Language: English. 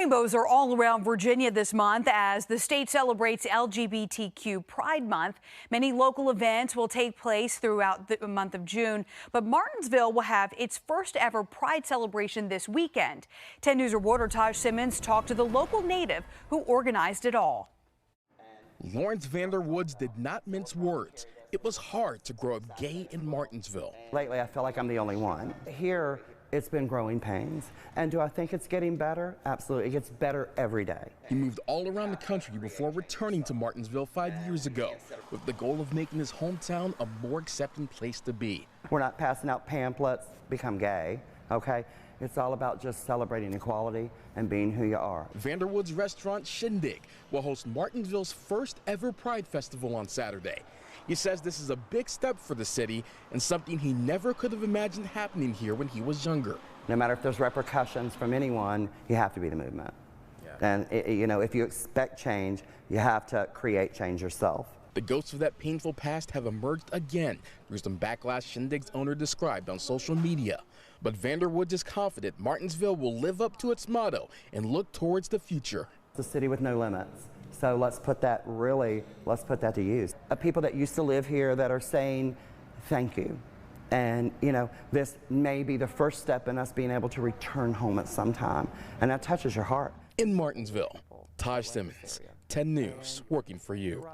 Rainbows are all around Virginia this month as the state celebrates LGBTQ Pride Month. Many local events will take place throughout the month of June, but Martinsville will have its first ever Pride celebration this weekend. 10 News reporter Taj Simmons talked to the local native who organized it all. Lawrence Vanderwoods did not mince words. It was hard to grow up gay in Martinsville. Lately, I feel like I'm the only one. Here, it's been growing pains. And do I think it's getting better? Absolutely. It gets better every day. He moved all around the country before returning to Martinsville 5 years ago with the goal of making his hometown a more accepting place to be. We're not passing out pamphlets, become gay, okay? It's all about just celebrating equality and being who you are. Vanderwood's restaurant Shindig will host Martinsville's first ever Pride Festival on Saturday. He says this is a big step for the city and something he never could have imagined happening here when he was younger. No matter if there's repercussions from anyone, you have to be the movement. And you know, if you expect change, you have to create change yourself. The ghosts of that painful past have emerged again through some backlash Shindig's owner described on social media. But Vanderwoods is confident Martinsville will live up to its motto and look towards the future. It's a city with no limits. So let's put that to use. People that used to live here that are saying thank you. And, you know, this may be the first step in us being able to return home at some time. And that touches your heart. In Martinsville, Taj Simmons, 10 News, working for you.